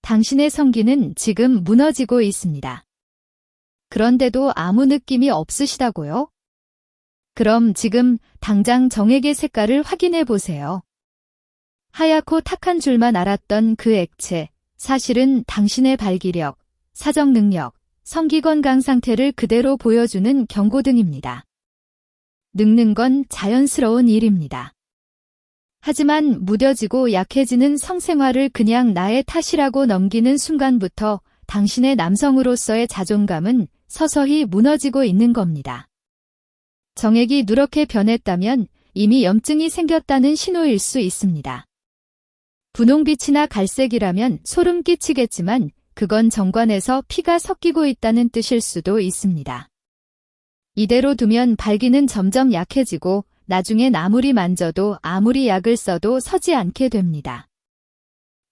당신의 성기는 지금 무너지고 있습니다. 그런데도 아무 느낌이 없으시다고요? 그럼 지금 당장 정액의 색깔을 확인해 보세요. 하얗고 탁한 줄만 알았던 그 액체, 사실은 당신의 발기력, 사정 능력, 성기 건강 상태를 그대로 보여주는 경고등입니다. 늙는 건 자연스러운 일입니다. 하지만 무뎌지고 약해지는 성생활을 그냥 나의 탓이라고 넘기는 순간부터 당신의 남성으로서의 자존감은 서서히 무너지고 있는 겁니다. 정액이 누렇게 변했다면 이미 염증이 생겼다는 신호일 수 있습니다. 분홍빛이나 갈색이라면 소름 끼치겠지만 그건 정관에서 피가 섞이고 있다는 뜻일 수도 있습니다. 이대로 두면 발기는 점점 약해지고 나중엔 아무리 만져도 아무리 약을 써도 서지 않게 됩니다.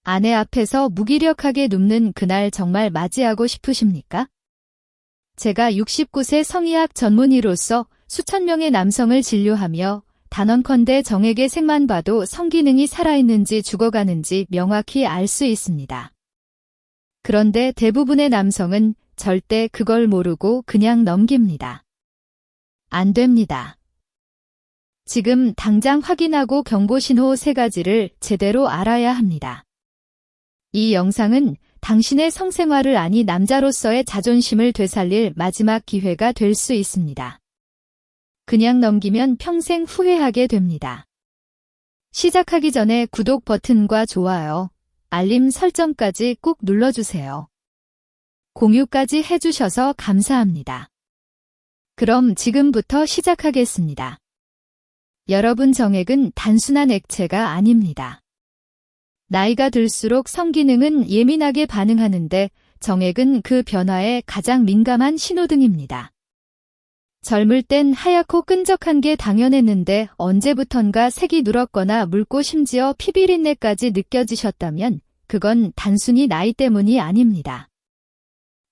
아내 앞에서 무기력하게 눕는 그날 정말 맞이하고 싶으십니까? 제가 69세 성의학 전문의로서 수천 명의 남성을 진료하며 단언컨대 정액의 색만 봐도 성기능이 살아있는지 죽어가는지 명확히 알 수 있습니다. 그런데 대부분의 남성은 절대 그걸 모르고 그냥 넘깁니다. 안 됩니다. 지금 당장 확인하고 경고신호 3가지를 제대로 알아야 합니다. 이 영상은 당신의 성생활을 아니 남자로서의 자존심을 되살릴 마지막 기회가 될 수 있습니다. 그냥 넘기면 평생 후회하게 됩니다. 시작하기 전에 구독 버튼과 좋아요, 알림 설정까지 꾹 눌러주세요. 공유까지 해주셔서 감사합니다. 그럼 지금부터 시작하겠습니다. 여러분, 정액은 단순한 액체가 아닙니다. 나이가 들수록 성기능은 예민하게 반응하는데 정액은 그 변화에 가장 민감한 신호등입니다. 젊을 땐 하얗고 끈적한 게 당연했는데 언제부턴가 색이 누렇거나 묽고 심지어 피비린내까지 느껴지셨다면 그건 단순히 나이 때문이 아닙니다.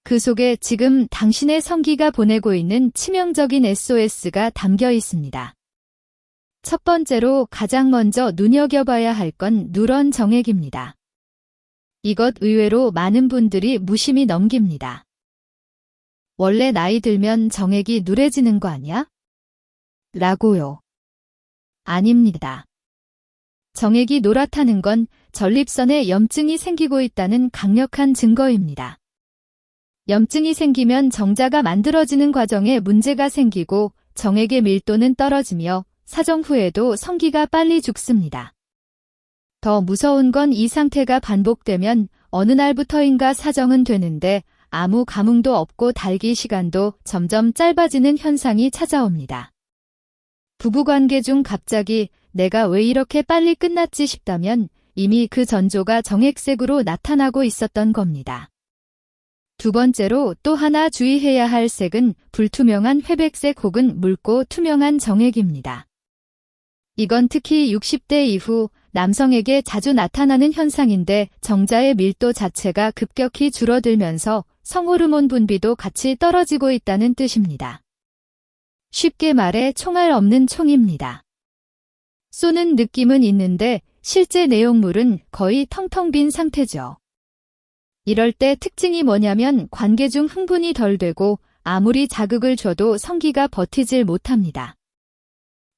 그 속에 지금 당신의 성기가 보내고 있는 치명적인 SOS가 담겨 있습니다. 첫 번째로 가장 먼저 눈여겨봐야 할 건 누런 정액입니다. 이것 의외로 많은 분들이 무심히 넘깁니다. 원래 나이 들면 정액이 누래지는 거 아니야? 라고요. 아닙니다. 정액이 노랗다는 건 전립선에 염증이 생기고 있다는 강력한 증거입니다. 염증이 생기면 정자가 만들어지는 과정에 문제가 생기고 정액의 밀도는 떨어지며 사정 후에도 성기가 빨리 죽습니다. 더 무서운 건 이 상태가 반복되면 어느 날부터인가 사정은 되는데 아무 감흥도 없고 달기 시간도 점점 짧아지는 현상이 찾아옵니다. 부부관계 중 갑자기 내가 왜 이렇게 빨리 끝났지 싶다면 이미 그 전조가 정액색으로 나타나고 있었던 겁니다. 두 번째로 또 하나 주의해야 할 색은 불투명한 회백색 혹은 묽고 투명한 정액입니다. 이건 특히 60대 이후 남성에게 자주 나타나는 현상인데 정자의 밀도 자체가 급격히 줄어들면서 성호르몬 분비도 같이 떨어지고 있다는 뜻입니다. 쉽게 말해 총알 없는 총입니다. 쏘는 느낌은 있는데 실제 내용물은 거의 텅텅 빈 상태죠. 이럴 때 특징이 뭐냐면 관계 중 흥분이 덜 되고 아무리 자극을 줘도 성기가 버티질 못합니다.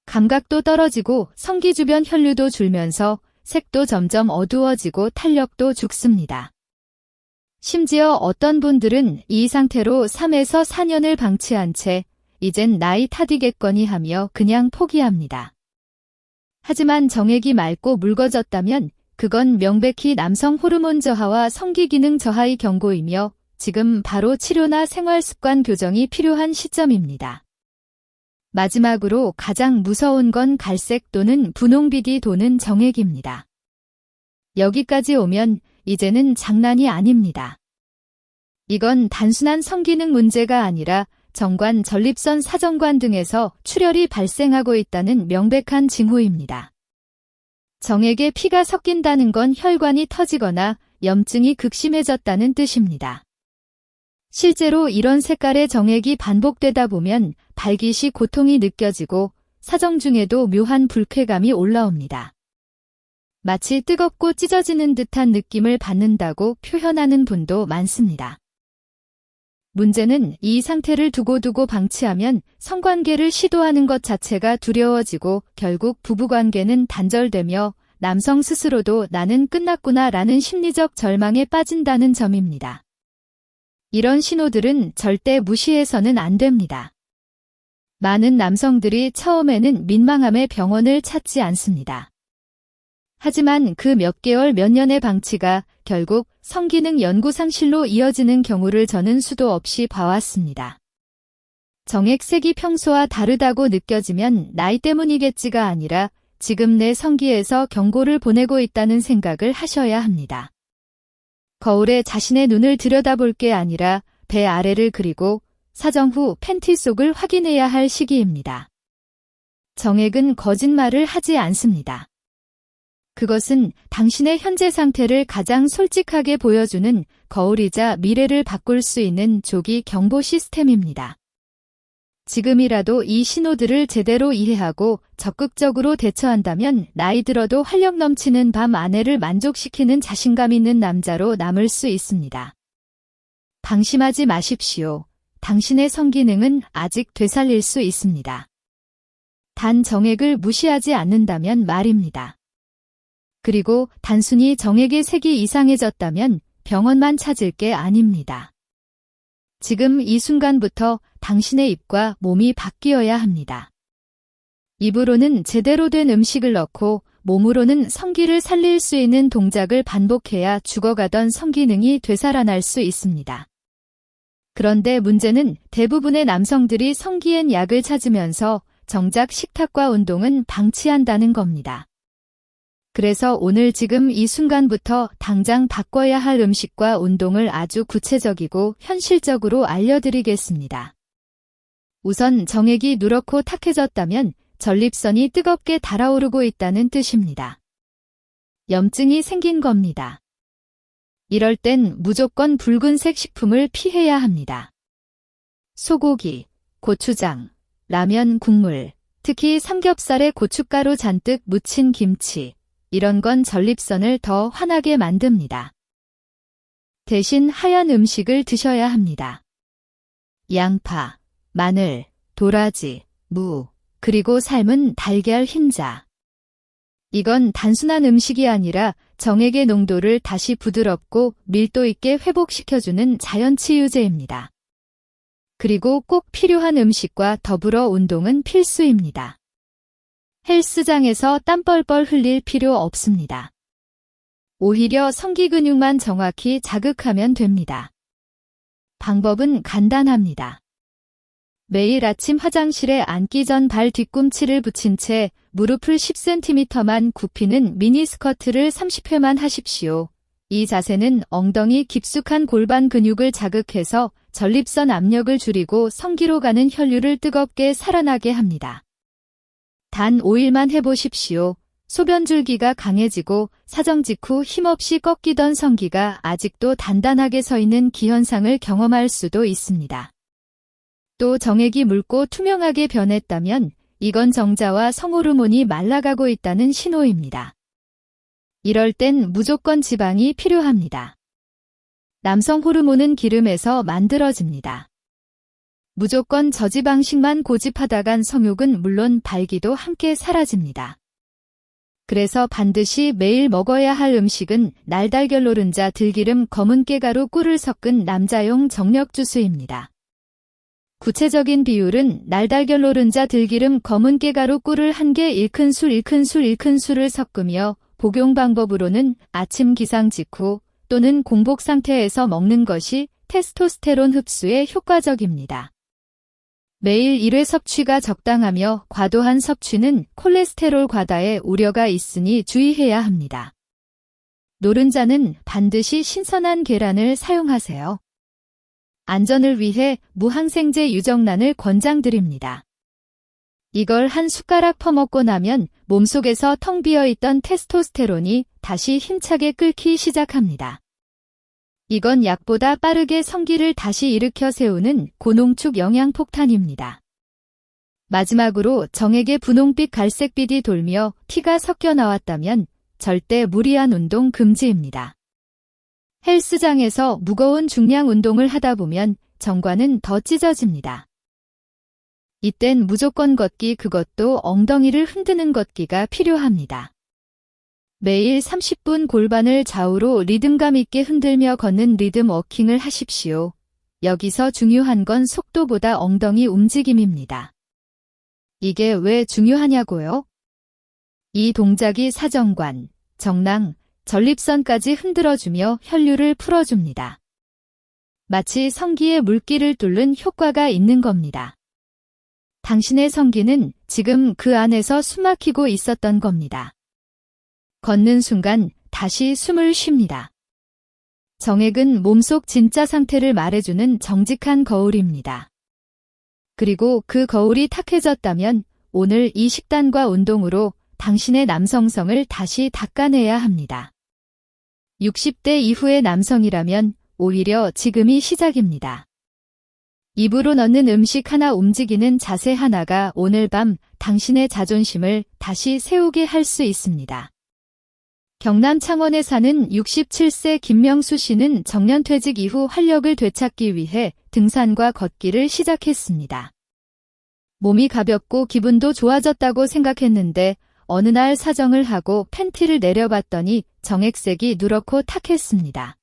감각도 떨어지고 성기 주변 혈류도 줄면서 색도 점점 어두워지고 탄력도 죽습니다. 심지어 어떤 분들은 이 상태로 3에서 4년을 방치한 채 이젠 나이 탓이겠거니 하며 그냥 포기합니다. 하지만 정액이 맑고 묽어졌다면 그건 명백히 남성 호르몬 저하와 성기 기능 저하의 경고이며 지금 바로 치료나 생활 습관 교정이 필요한 시점입니다. 마지막으로 가장 무서운 건 갈색 또는 분홍빛이 도는 정액입니다. 여기까지 오면 이제는 장난이 아닙니다. 이건 단순한 성기능 문제가 아니라 정관, 전립선, 사정관 등에서 출혈이 발생하고 있다는 명백한 징후입니다. 정액에 피가 섞인다는 건 혈관이 터지거나 염증이 극심해졌다는 뜻입니다. 실제로 이런 색깔의 정액이 반복되다 보면 발기 시 고통이 느껴지고 사정 중에도 묘한 불쾌감이 올라옵니다. 마치 뜨겁고 찢어지는 듯한 느낌을 받는다고 표현하는 분도 많습니다. 문제는 이 상태를 두고두고 방치하면 성관계를 시도하는 것 자체가 두려워지고 결국 부부관계는 단절되며 남성 스스로도 나는 끝났구나 라는 심리적 절망에 빠진다는 점입니다. 이런 신호들은 절대 무시해서는 안 됩니다. 많은 남성들이 처음에는 민망함에 병원을 찾지 않습니다. 하지만 그 몇 개월 몇 년의 방치가 결국 성기능 연구 상실로 이어지는 경우를 저는 수도 없이 봐왔습니다. 정액색이 평소와 다르다고 느껴지면 나이 때문이겠지가 아니라 지금 내 성기에서 경고를 보내고 있다는 생각을 하셔야 합니다. 거울에 자신의 눈을 들여다볼 게 아니라 배 아래를 그리고 사정 후 팬티 속을 확인해야 할 시기입니다. 정액은 거짓말을 하지 않습니다. 그것은 당신의 현재 상태를 가장 솔직하게 보여주는 거울이자 미래를 바꿀 수 있는 조기 경보 시스템입니다. 지금이라도 이 신호들을 제대로 이해하고 적극적으로 대처한다면 나이 들어도 활력 넘치는 밤 아내를 만족시키는 자신감 있는 남자로 남을 수 있습니다. 방심하지 마십시오. 당신의 성기능은 아직 되살릴 수 있습니다. 단 정액을 무시하지 않는다면 말입니다. 그리고 단순히 정액의 색이 이상해졌다면 병원만 찾을 게 아닙니다. 지금 이 순간부터 당신의 입과 몸이 바뀌어야 합니다. 입으로는 제대로 된 음식을 넣고 몸으로는 성기를 살릴 수 있는 동작을 반복해야 죽어가던 성기능이 되살아날 수 있습니다. 그런데 문제는 대부분의 남성들이 성기엔 약을 찾으면서 정작 식탁과 운동은 방치한다는 겁니다. 그래서 오늘 지금 이 순간부터 당장 바꿔야 할 음식과 운동을 아주 구체적이고 현실적으로 알려드리겠습니다. 우선 정액이 누렇고 탁해졌다면 전립선이 뜨겁게 달아오르고 있다는 뜻입니다. 염증이 생긴 겁니다. 이럴 땐 무조건 붉은색 식품을 피해야 합니다. 소고기, 고추장, 라면 국물, 특히 삼겹살에 고춧가루 잔뜩 묻힌 김치, 이런 건 전립선을 더 환하게 만듭니다. 대신 하얀 음식을 드셔야 합니다. 양파, 마늘, 도라지, 무, 그리고 삶은 달걀 흰자. 이건 단순한 음식이 아니라 정액의 농도를 다시 부드럽고 밀도 있게 회복시켜주는 자연치유제입니다. 그리고 꼭 필요한 음식과 더불어 운동은 필수입니다. 헬스장에서 땀 뻘뻘 흘릴 필요 없습니다. 오히려 성기 근육만 정확히 자극하면 됩니다. 방법은 간단합니다. 매일 아침 화장실에 앉기 전 발 뒤꿈치를 붙인 채 무릎을 10cm만 굽히는 미니스커트를 30회만 하십시오. 이 자세는 엉덩이 깊숙한 골반 근육을 자극해서 전립선 압력을 줄이고 성기로 가는 혈류를 뜨겁게 살아나게 합니다. 단 5일만 해보십시오. 소변줄기가 강해지고 사정 직후 힘없이 꺾이던 성기가 아직도 단단하게 서 있는 기현상을 경험할 수도 있습니다. 또 정액이 묽고 투명하게 변했다면 이건 정자와 성호르몬이 말라가고 있다는 신호입니다. 이럴 땐 무조건 지방이 필요합니다. 남성 호르몬은 기름에서 만들어집니다. 무조건 저지방식만 고집하다간 성욕은 물론 발기도 함께 사라집니다. 그래서 반드시 매일 먹어야 할 음식은 날달걀 노른자 들기름 검은 깨가루 꿀을 섞은 남자용 정력 주스입니다. 구체적인 비율은 날달걀 노른자 들기름 검은 깨가루 꿀을 1개 1큰술 섞으며 복용 방법으로는 아침 기상 직후 또는 공복 상태에서 먹는 것이 테스토스테론 흡수에 효과적입니다. 매일 1회 섭취가 적당하며 과도한 섭취는 콜레스테롤 과다에 우려가 있으니 주의해야 합니다. 노른자는 반드시 신선한 계란을 사용하세요. 안전을 위해 무항생제 유정란을 권장드립니다. 이걸 한 숟가락 퍼먹고 나면 몸속에서 텅 비어있던 테스토스테론이 다시 힘차게 끓기 시작합니다. 이건 약보다 빠르게 성기를 다시 일으켜 세우는 고농축 영양폭탄입니다. 마지막으로 정액에 분홍빛 갈색빛이 돌며 피가 섞여 나왔다면 절대 무리한 운동 금지입니다. 헬스장에서 무거운 중량 운동을 하다 보면 정관은 더 찢어집니다. 이땐 무조건 걷기, 그것도 엉덩이를 흔드는 걷기가 필요합니다. 매일 30분 골반을 좌우로 리듬감 있게 흔들며 걷는 리듬 워킹을 하십시오. 여기서 중요한 건 속도보다 엉덩이 움직임입니다. 이게 왜 중요하냐고요? 이 동작이 사정관, 정낭, 전립선까지 흔들어주며 혈류를 풀어줍니다. 마치 성기에 물기를 뚫는 효과가 있는 겁니다. 당신의 성기는 지금 그 안에서 숨막히고 있었던 겁니다. 걷는 순간 다시 숨을 쉽니다. 정액은 몸속 진짜 상태를 말해주는 정직한 거울입니다. 그리고 그 거울이 탁해졌다면 오늘 이 식단과 운동으로 당신의 남성성을 다시 닦아내야 합니다. 60대 이후의 남성이라면 오히려 지금이 시작입니다. 입으로 넣는 음식 하나, 움직이는 자세 하나가 오늘 밤 당신의 자존심을 다시 세우게 할 수 있습니다. 경남 창원에 사는 67세 김명수 씨는 정년퇴직 이후 활력을 되찾기 위해 등산과 걷기를 시작했습니다. 몸이 가볍고 기분도 좋아졌다고 생각했는데 어느 날 사정을 하고 팬티를 내려봤더니 정액색이 누렇고 탁했습니다.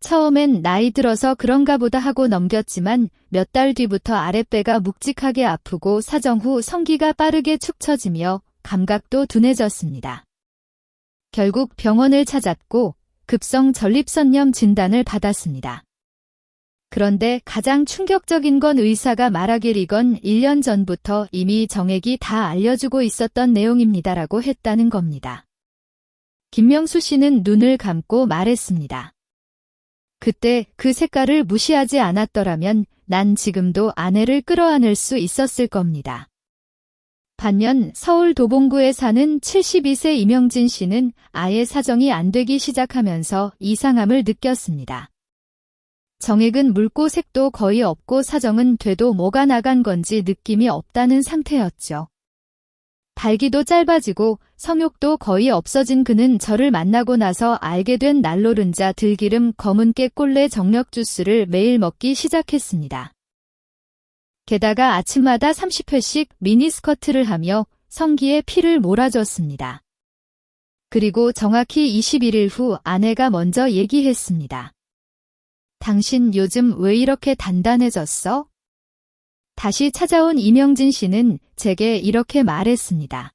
처음엔 나이 들어서 그런가 보다 하고 넘겼지만 몇 달 뒤부터 아랫배가 묵직하게 아프고 사정 후 성기가 빠르게 축 처지며 감각도 둔해졌습니다. 결국 병원을 찾았고 급성 전립선염 진단을 받았습니다. 그런데 가장 충격적인 건 의사가 말하길 이건 1년 전부터 이미 정액이 다 알려주고 있었던 내용입니다라고 했다는 겁니다. 김명수 씨는 눈을 감고 말했습니다. 그때 그 색깔을 무시하지 않았더라면 난 지금도 아내를 끌어안을 수 있었을 겁니다. 반면 서울 도봉구에 사는 72세 이명진 씨는 아예 사정이 안 되기 시작하면서 이상함을 느꼈습니다. 정액은 묽고 색도 거의 없고 사정은 돼도 뭐가 나간 건지 느낌이 없다는 상태였죠. 발기도 짧아지고 성욕도 거의 없어진 그는 저를 만나고 나서 알게 된 날노른자, 들기름, 검은깨, 꼴레 정력 주스를 매일 먹기 시작했습니다. 게다가 아침마다 30회씩 미니스커트를 하며 성기에 피를 몰아줬습니다. 그리고 정확히 21일 후 아내가 먼저 얘기했습니다. 당신 요즘 왜 이렇게 단단해졌어? 다시 찾아온 이명진 씨는 제게 이렇게 말했습니다.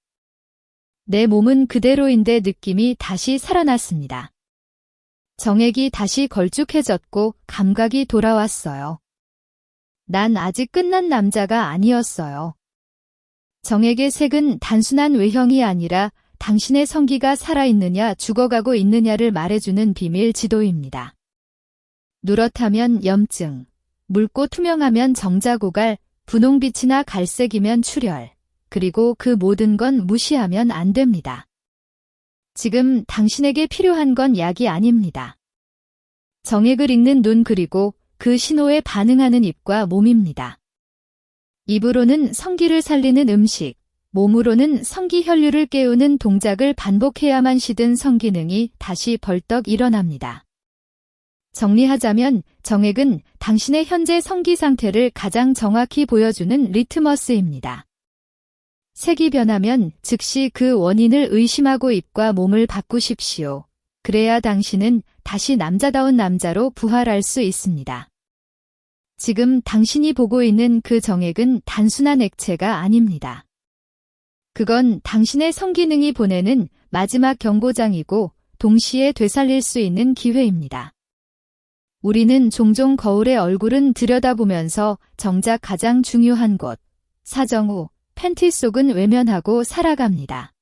내 몸은 그대로인데 느낌이 다시 살아났습니다. 정액이 다시 걸쭉해졌고 감각이 돌아왔어요. 난 아직 끝난 남자가 아니었어요. 정액의 색은 단순한 외형이 아니라 당신의 성기가 살아있느냐 죽어가고 있느냐를 말해주는 비밀 지도입니다. 누렇다면 염증, 묽고 투명하면 정자고갈, 분홍빛이나 갈색이면 출혈, 그리고 그 모든 건 무시하면 안 됩니다. 지금 당신에게 필요한 건 약이 아닙니다. 정액을 읽는 눈 그리고 그 신호에 반응하는 입과 몸입니다. 입으로는 성기를 살리는 음식, 몸으로는 성기 혈류를 깨우는 동작을 반복해야만 시든 성기능이 다시 벌떡 일어납니다. 정리하자면 정액은 당신의 현재 성기 상태를 가장 정확히 보여주는 리트머스입니다. 색이 변하면 즉시 그 원인을 의심하고 입과 몸을 바꾸십시오. 그래야 당신은 다시 남자다운 남자로 부활할 수 있습니다. 지금 당신이 보고 있는 그 정액은 단순한 액체가 아닙니다. 그건 당신의 성기능이 보내는 마지막 경고장이고 동시에 되살릴 수 있는 기회입니다. 우리는 종종 거울의 얼굴은 들여다보면서 정작 가장 중요한 곳, 사정 후 팬티 속은 외면하고 살아갑니다.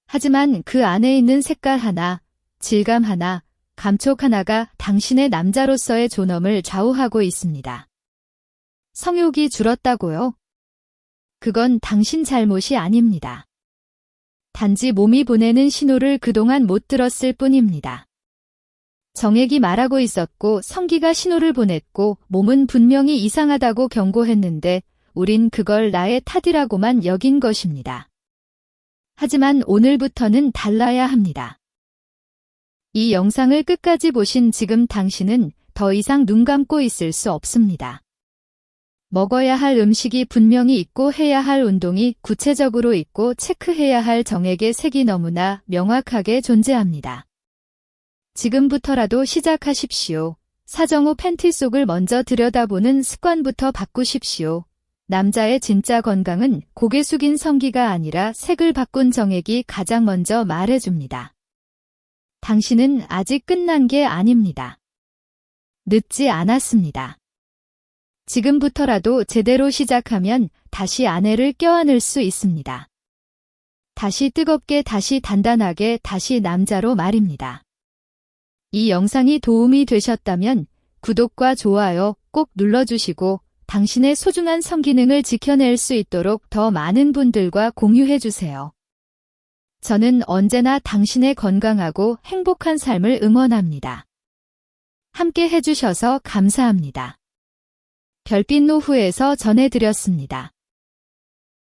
하지만 그 안에 있는 색깔 하나, 질감 하나, 감촉 하나가 당신의 남자로서의 존엄을 좌우하고 있습니다. 성욕이 줄었다고요? 그건 당신 잘못이 아닙니다. 단지 몸이 보내는 신호를 그동안 못 들었을 뿐입니다. 정액이 말하고 있었고 성기가 신호를 보냈고 몸은 분명히 이상하다고 경고했는데 우린 그걸 나의 탓이라고만 여긴 것입니다. 하지만 오늘부터는 달라야 합니다. 이 영상을 끝까지 보신 지금 당신은 더 이상 눈 감고 있을 수 없습니다. 먹어야 할 음식이 분명히 있고 해야 할 운동이 구체적으로 있고 체크해야 할 정액의 색이 너무나 명확하게 존재합니다. 지금부터라도 시작하십시오. 사정 후 팬티 속을 먼저 들여다보는 습관부터 바꾸십시오. 남자의 진짜 건강은 고개 숙인 성기가 아니라 색을 바꾼 정액이 가장 먼저 말해줍니다. 당신은 아직 끝난 게 아닙니다. 늦지 않았습니다. 지금부터라도 제대로 시작하면 다시 아내를 껴안을 수 있습니다. 다시 뜨겁게, 다시 단단하게, 다시 남자로 말입니다. 이 영상이 도움이 되셨다면 구독과 좋아요 꼭 눌러주시고 당신의 소중한 성기능을 지켜낼 수 있도록 더 많은 분들과 공유해주세요. 저는 언제나 당신의 건강하고 행복한 삶을 응원합니다. 함께 해주셔서 감사합니다. 별빛 노후에서 전해드렸습니다.